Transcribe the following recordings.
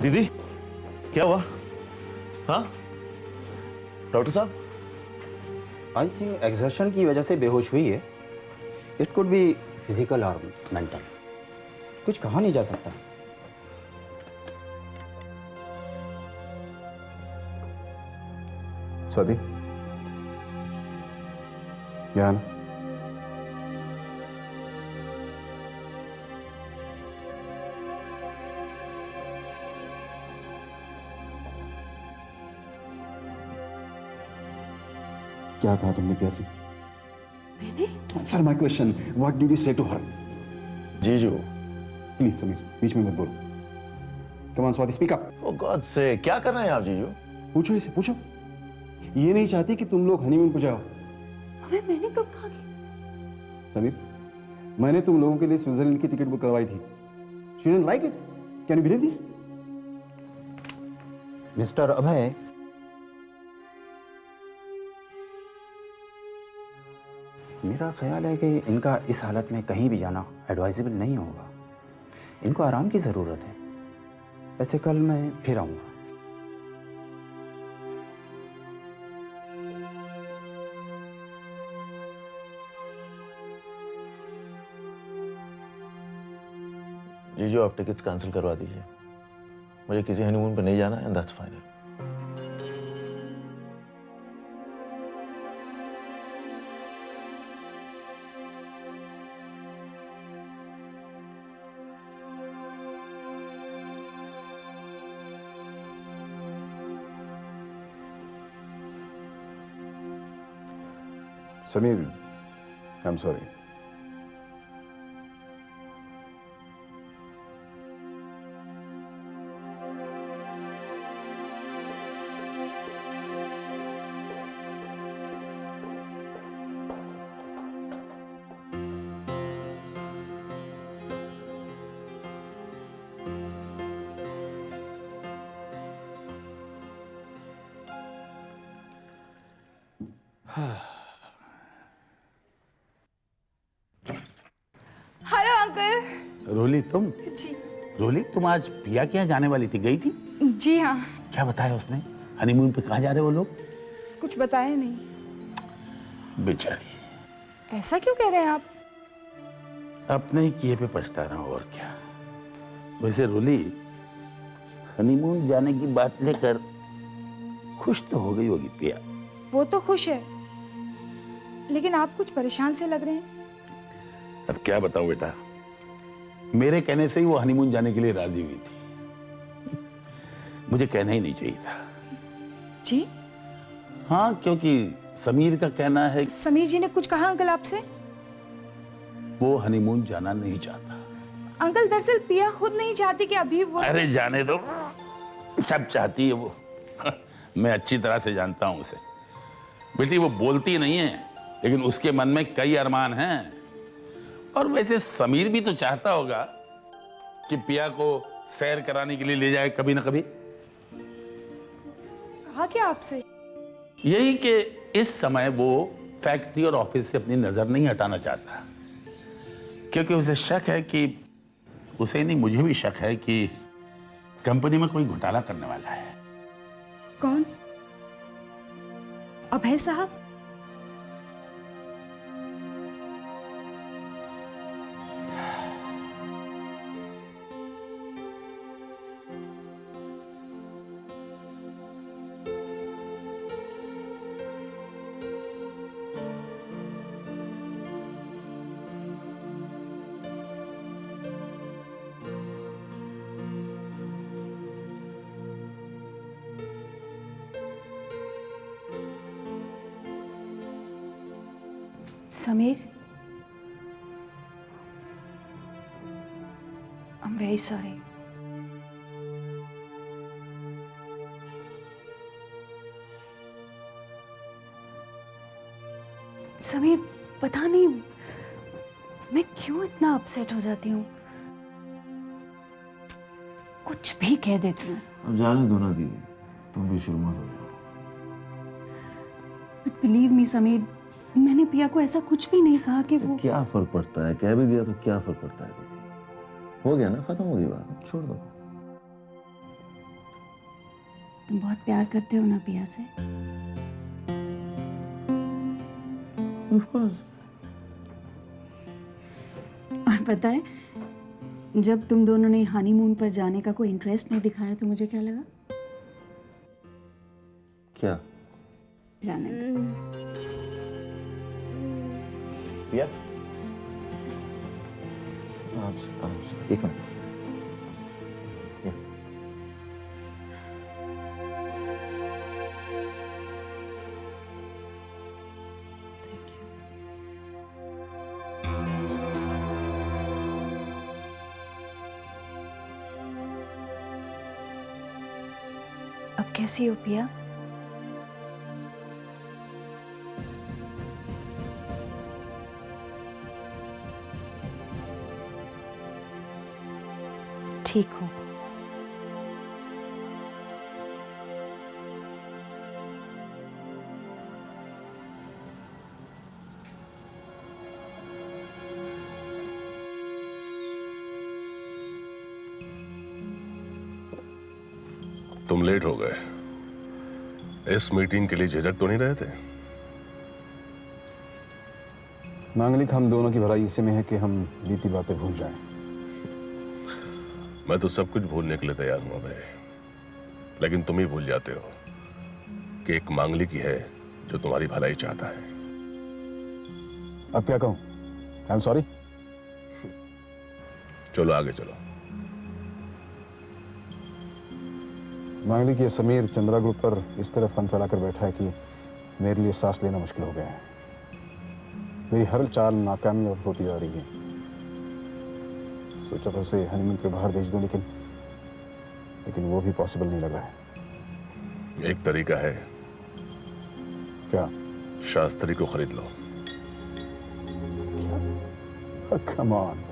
दीदी क्या हुआ? हाँ डॉक्टर साहब? आई थिंक एग्जर्शन की वजह से बेहोश हुई है। इट कुड बी फिजिकल और मेंटल, कुछ कहा नहीं जा सकता। स्वाति, ज्ञान, क्या कहा तुमने प्यासी? मैंने? Answer my question, what did you say to her? जीजू। प्लीज समीर, बीच में मत बोलो। Come on Swati, speak up. Oh God से क्या कर रहे हैं आप जीजू? पूछो इसे, पूछो। ये नहीं चाहती कि तुम लोग हनीमून पर जाओ। अबे मैंने कब कहा कि? समीर, मैंने तुम लोगों के लिए स्विट्जरलैंड की टिकट बुक करवाई थी। She didn't like it. Can you believe this? Mister Abhay, मेरा ख्याल है कि इनका इस हालत में कहीं भी जाना एडवाइजेबल नहीं होगा। इनको आराम की ज़रूरत है। वैसे कल मैं फिर आऊँगा। जीजू आप टिकट्स कैंसिल करवा दीजिए, मुझे किसी हनीमून पर नहीं जाना and that's final. Sameer, I am sorry. Hello uncle. Roli तुम? जी। रोली तुम आज पिया के यहाँ जाने वाली थी, गई थी? जी हाँ। क्या बताया उसने? हनीमून पे कहाँ जा रहे वो लोग? कुछ बताया नहीं। बेचारी। ऐसा क्यों कह रहे हैं आप? अपने ही किए पे पछता रहा हूँ और क्या। वैसे रोली, हनीमून जाने की बात लेकर खुश तो हो गई होगी पिया। वो तो खुश है, लेकिन आप कुछ परेशान से लग रहे हैं। अब क्या बताऊं बेटा, मेरे कहने से ही वो हनीमून जाने के लिए राजी हुई थी। मुझे कहना ही नहीं चाहिए था। जी? हाँ, क्योंकि समीर का कहना है समीर जी ने कुछ कहा अंकल आपसे? वो हनीमून जाना नहीं चाहता। अंकल दरअसल पिया खुद नहीं चाहती कि अभी वो। अरे जाने दो, सब चाहती है वो। मैं अच्छी तरह से जानता हूं उसे। बेटी वो बोलती नहीं है, लेकिन उसके मन में कई अरमान हैं। और वैसे समीर भी तो चाहता होगा कि पिया को सैर कराने के लिए ले जाए कभी ना कभी। कहा क्या आपसे? यही कि इस समय वो फैक्ट्री और ऑफिस से अपनी नजर नहीं हटाना चाहता, क्योंकि उसे शक है कि, उसे नहीं मुझे भी शक है कि कंपनी में कोई घोटाला करने वाला है। कौन? अभय साहब? Sameer, I'm very sorry. Sameer, पता नहीं मैं क्यों इतना अपसेट हो जाती हूँ। कुछ भी कह देती हूँ। अब जाने दो ना दीदी, तुम भी शुरू मत हो जाओ। बिलीव मी समीर, मैंने पिया को ऐसा कुछ भी नहीं कहा कि वो। क्या फर्क पड़ता है, कह भी दिया तो क्या फर्क पड़ता है दीदी। हो गया ना, खत्म हो गई बात, छोड़ दो। तुम बहुत प्यार करते हो ना पिया से? Of course. और पता है, जब तुम दोनों ने हनीमून पर जाने का कोई इंटरेस्ट नहीं दिखाया तो मुझे क्या लगा? क्या? जाने दो। पिया, आराम से, एक मिनट। या। अब कैसी हो पिया? ठीक हो? तुम लेट हो गए। इस मीटिंग के लिए झिझक तो नहीं रहे थे? मांगलिक, हम दोनों की भलाई इसी में है कि हम बीती बातें भूल जाएं। मैं तो सब कुछ भूलने के लिए तैयार हूं भाई, लेकिन तुम ही भूल जाते हो कि एक मांगलिक ही है जो तुम्हारी भलाई चाहता है। अब क्या कहूं? आई एम सॉरी। चलो आगे चलो। मांगलिक, ये समीर चंद्रा ग्रुप पर इस तरह फन फैलाकर बैठा है कि मेरे लिए सांस लेना मुश्किल हो गया है। मेरी हर चाल नाकामी अब होती जा रही है। सोचा था उसे हनीमून पे बाहर भेज दूं, लेकिन वो भी पॉसिबल नहीं लग रहा है। एक तरीका है, क्या? शास्त्री को खरीद लो। कम ऑन,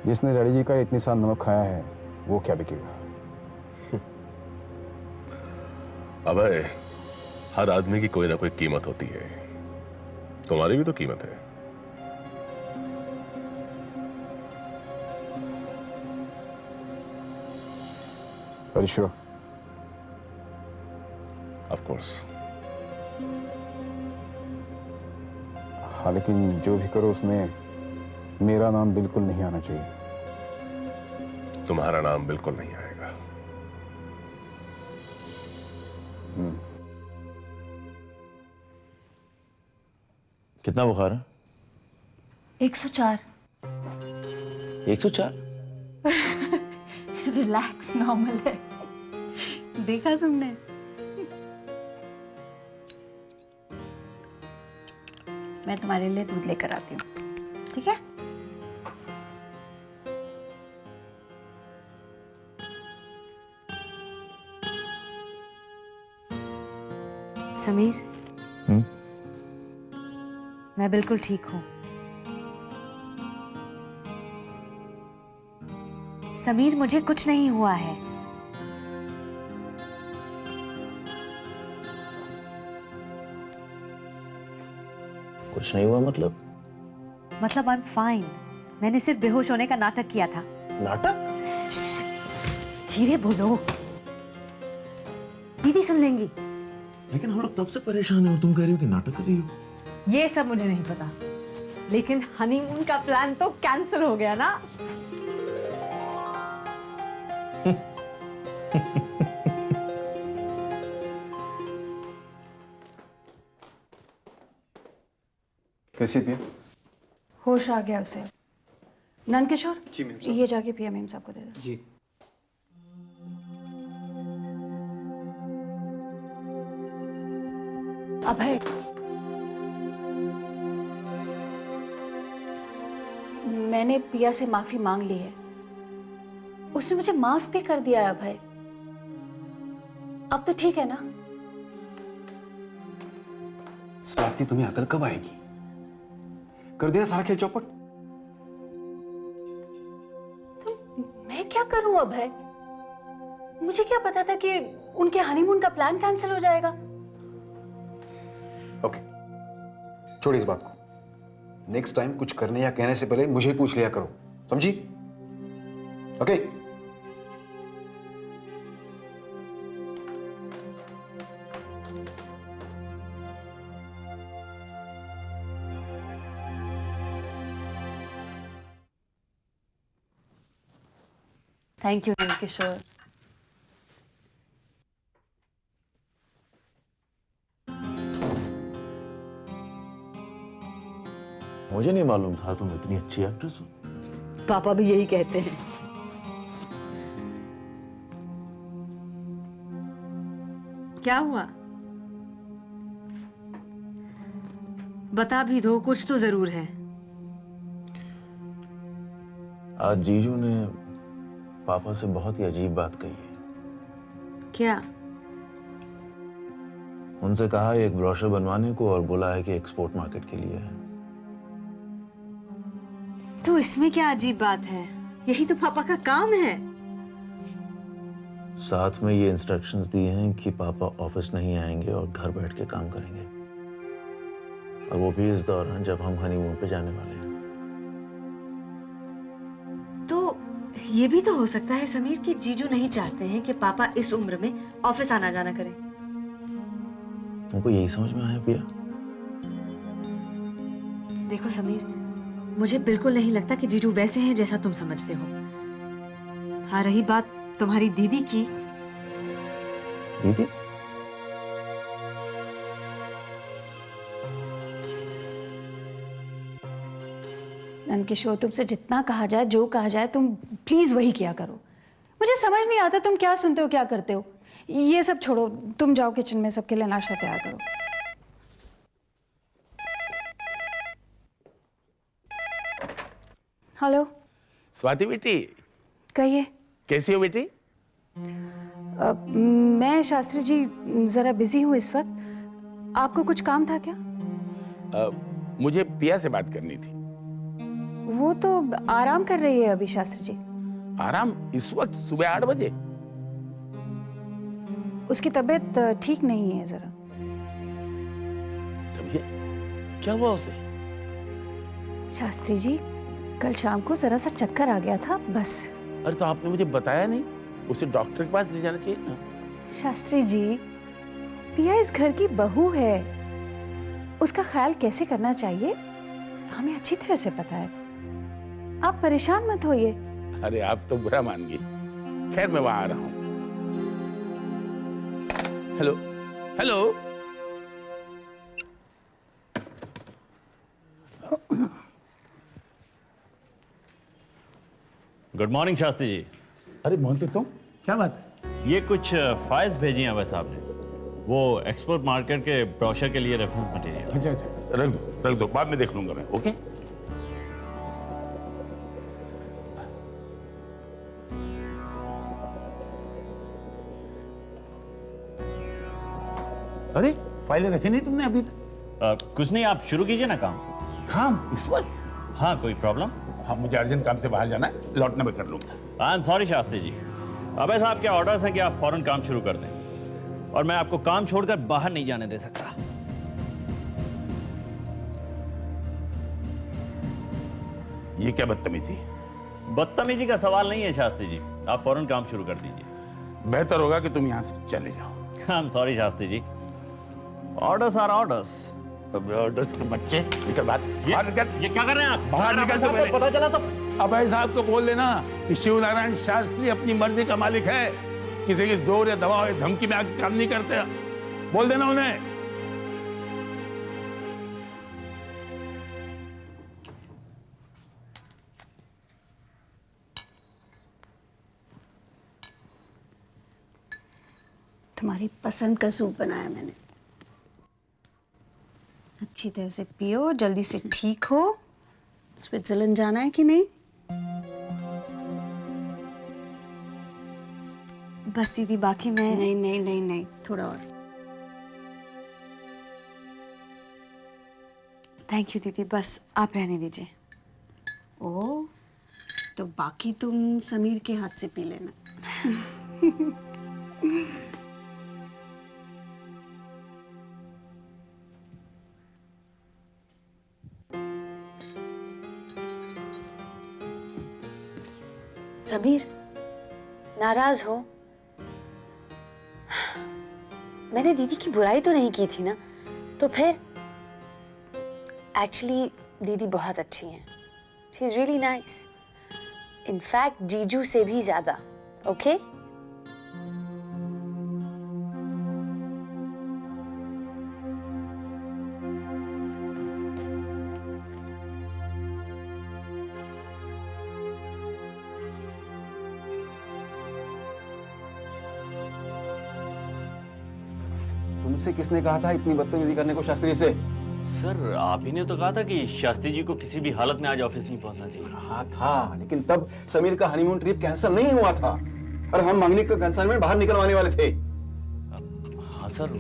जिसने डैडी जी का इतनी सान नमक खाया है वो क्या बिकेगा? अबे, हर आदमी की कोई ना कोई कीमत होती है। तुम्हारी भी तो कीमत है। Are you sure? Of course. हाँ, लेकिन जो भी करो उसमें मेरा नाम बिल्कुल नहीं आना चाहिए। तुम्हारा नाम बिल्कुल नहीं आएगा। कितना बुखार है? 104। 104? रिलैक्स, नॉर्मल है। देखा तुमने? मैं तुम्हारे लिए दूध लेकर आती हूँ, ठीक है? समीर, मैं बिल्कुल ठीक हूँ। समीर, मुझे कुछ नहीं हुआ है। कुछ नहीं हुआ मतलब? मतलब आई एम फाइन। मैंने सिर्फ बेहोश होने का नाटक किया था। नाटक? धीरे बोलो, दीदी सुन लेंगी। लेकिन हम लोग तब से परेशान हैं और तुम कह रही हो कि नाटक कर रही हो। ये सब मुझे नहीं पता, लेकिन हनीमून का प्लान तो कैंसिल हो गया ना। कैसी थी? होश आ गया उसे। नंद किशोर, ये जाके पिया मेम साहब को दे दो। जी। अभय, मैंने पिया से माफी मांग ली है। उसने मुझे माफ भी कर दिया है अभय। अब तो ठीक है ना? स्वाति, तुम्हें अकल कब आएगी? कर दिया सारा खेल चौपट। तो मैं क्या करूं अभय? मुझे क्या पता था कि उनके हनीमून का प्लान कैंसिल हो जाएगा। ओके, छोड़ इस बात को। नेक्स्ट टाइम कुछ करने या कहने से पहले मुझे पूछ लिया करो, समझी? ओके? Thank you Nandkishore. मुझे नहीं मालूम था तुम इतनी अच्छी एक्ट्रेस हो। पापा भी यही कहते हैं। क्या हुआ? बता भी दो, कुछ तो जरूर है। आज जीजू ने पापा से बहुत ही अजीब बात कही है। क्या? उनसे कहा है एक ब्रोशर बनवाने को और बोला है कि एक्सपोर्ट मार्केट के लिए है। तो इसमें क्या अजीब बात है? यही तो पापा का काम है। साथ में ये इंस्ट्रक्शंस दिए हैं कि पापा ऑफिस नहीं आएंगे और घर बैठ के काम करेंगे, और वो भी इस दौरान जब हम हनीमून पे जाने वाले हैं। तो ये भी तो हो सकता है समीर कि जीजू नहीं चाहते हैं कि पापा इस उम्र में ऑफिस आना जाना करें। तुमको यही समझ में आया पिया? देखो समीर, मुझे बिल्कुल नहीं लगता कि जीजू वैसे हैं जैसा तुम समझते हो। हाँ, रही बात तुम्हारी दीदी की। दीदी? नंदकिशोर, तुमसे जितना कहा जाए, जो कहा जाए, तुम प्लीज वही किया करो। मुझे समझ नहीं आता तुम क्या सुनते हो, क्या करते हो। ये सब छोड़ो, तुम जाओ किचन में सबके लिए नाश्ता तैयार करो। हेलो। स्वाति बेटी, कहिए। कैसी हो बेटी? मैं शास्त्री जी जरा बिजी हूँ इस वक्त। आपको कुछ काम था क्या? मुझे पिया से बात करनी थी। वो तो आराम कर रही है अभी शास्त्री जी। आराम? इस वक्त सुबह 8 बजे? उसकी तबीयत ठीक नहीं है जरा। तबीयत क्या हुआ उसे? शास्त्री जी, कल शाम को जरा सा चक्कर आ गया था, बस। अरे तो आपने मुझे बताया नहीं, उसे डॉक्टर के पास ले जाना चाहिए ना। शास्त्री जी, पिया इस घर की बहू है, उसका ख्याल कैसे करना चाहिए हमें अच्छी तरह से पता है। आप परेशान मत होइए। अरे आप तो बुरा मान गई। खैर मैं वहां आ रहा हूं। Hello hello. Good morning Shastri ji. अरे मोहन, तुम क्या बात है? ये कुछ फाइल्स भेजी हैं वैसे आपने, वो एक्सपोर्ट मार्केट के ब्रोशर के लिए रेफरेंस मटेरियल। अच्छा अच्छा, रख दो, बाद में देख लूंगा मैं। ओके। अरे फाइलें रखी नहीं तुमने अभी तक? कुछ नहीं, आप शुरू कीजिए ना काम। काम इस वक्त? हाँ, कोई प्रॉब्लम? हाँ, मुझे अर्जेंट काम से बाहर जाना है, लौटने में कर लूंगा। आई एम सॉरी शास्त्री जी। अब ऐसा आपके ऑर्डर्स हैं कि आप फौरन काम शुरू कर दें, और मैं आपको काम छोड़कर बाहर नहीं जाने दे सकता। ये क्या बदतमीजी? बदतमीजी का सवाल नहीं है शास्त्री जी, आप फौरन काम शुरू कर दीजिए। बेहतर होगा कि तुम यहाँ से चले जाओ। I am sorry Shastri ji, orders are orders. Orders के बच्चे, निकल बाहर। ये क्या कर रहे हैं आप? बाहर निकल तो पहले। पता चला तो। अभय साहब को बोल देना कि शिवनारायण शास्त्री अपनी मर्जी का मालिक है, किसी के जोर या दबाव या धमकी में आके काम नहीं करते। बोल देना उन्हें। तुम्हारी पसंद का सूप बनाया मैंने। अच्छी तरह से पियो, जल्दी से ठीक हो। स्विट्जरलैंड जाना है कि नहीं? बस दीदी, बाकी मैं। नहीं नहीं नहीं नहीं, थोड़ा और। थैंक यू दीदी, बस आप रहने दीजिए। ओ, तो बाकी तुम समीर के हाथ से पी लेना। समीर, नाराज हो? मैंने दीदी की बुराई तो नहीं की थी ना, तो फिर? एक्चुअली दीदी बहुत अच्छी हैं। She is really nice. In fact जीजू से भी ज्यादा। ओके? तुमसे किसने कहा था इतनी बदतमीजी करने को शास्त्री से? सर आप ही ने तो कहा था कि शास्त्री जी को किसी भी हालत में आज ऑफिस नहीं पहुंचना चाहिए। हाँ था, लेकिन तब समीर का हनीमून ट्रिप कैंसिल नहीं हुआ था और हम मांगलिक का कंसाइनमेंट बाहर निकलवाने वाले थे। हाँ सर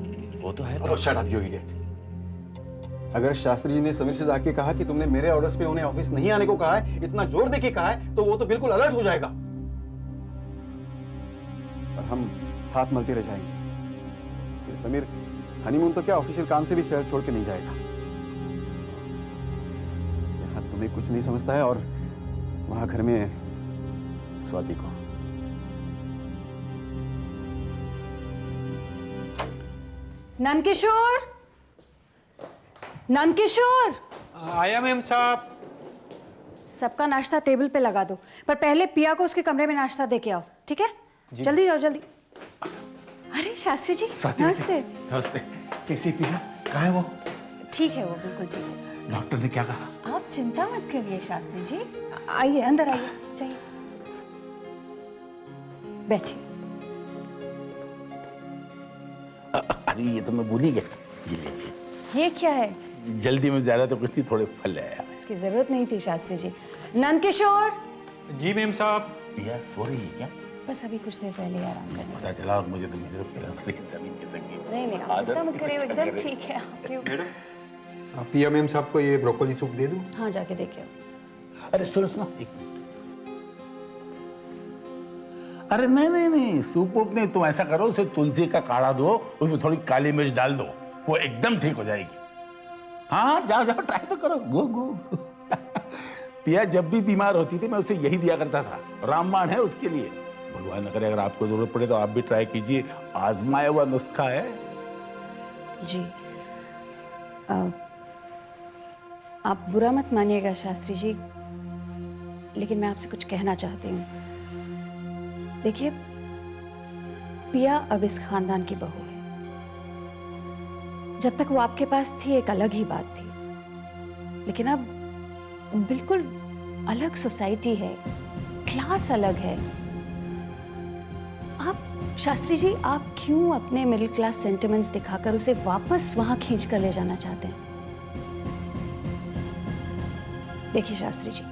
वो तो है। Shut up you idiot. अगर शास्त्री जी ने समीर से जाके कहा कि तुमने मेरे ऑर्डर्स पे उन्हें ऑफिस नहीं आने को कहा है, इतना जोर देके कहा है, तो वो तो बिल्कुल अलर्ट हो जाएगा और हम हाथ मलते रह जाएंगे। फिर समीर हनीमून तो क्या ऑफिशियल काम से भी शहर छोड़ के नहीं जाएगा। यहाँ तुम्हें कुछ नहीं समझता है और वहां घर में स्वाति को। नंदकिशोर, नंदकिशोर, आया मैम साहब। सबका नाश्ता टेबल पे लगा दो, पर पहले पिया को उसके कमरे में नाश्ता दे के आओ, ठीक है? जल्दी जाओ जल्दी। अरे शास्त्री जी, नमस्ते। नमस्ते। कैसी पिया? कहाँ है वो? ठीक है वो, बिल्कुल ठीक है। डॉक्टर ने क्या कहा? आप चिंता मत करिए शास्त्री जी, आइए अंदर आइए, जाइए बैठिए। अरे ये तो मैं भूल ही गया। ये लीजिए। ये क्या है? जल्दी में ज्यादा तो कुछ नहीं, थोड़े फल है यार। इसकी जरूरत नहीं थी शास्त्री जी। नंदकिशोर। जी मैम साहब। पिया सो रही है क्या? बस अभी कुछ देर पहले आराम करने। पता चला और मुझे तो मेरे तो पिला जमीन के संगी। नहीं नहीं, आप चिंता मत करिए, एकदम ठीक है। आप क्यों? पिया मैम साहब को ये ब्रोकोली सूप दे दूं? हाँ जाके देखिए। अरे सुनो सुनो एक मिनट। अरे नहीं नहीं नहीं, सूप वूप नहीं, तुम ऐसा करो उसे तुलसी का काढ़ा दो, उसमें थोड़ी काली मिर्च डाल दो, वो एकदम ठीक हो जाएगी। हाँ जाओ जाओ ट्राई तो करो। गो गो पिया जब भी बीमार होती थी मैं उसे यही दिया करता था, रामबाण है उसके लिए। भगवान न करे अगर आपको जरूरत पड़े तो आप भी ट्राई कीजिए, आजमाया हुआ नुस्खा है। जी आप बुरा मत मानिएगा शास्त्री जी, लेकिन मैं आपसे कुछ कहना चाहती हूँ। देखिए पिया अब इस खानदान की बहू है। जब तक वो आपके पास थी एक अलग ही बात थी, लेकिन अब बिल्कुल अलग सोसाइटी है, क्लास अलग है। आप शास्त्री जी, आप क्यों अपने मिडिल क्लास सेंटिमेंट्स दिखाकर उसे वापस वहां खींच कर ले जाना चाहते हैं? देखिए शास्त्री जी,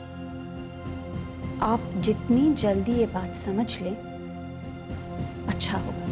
आप जितनी जल्दी ये बात समझ लें अच्छा होगा।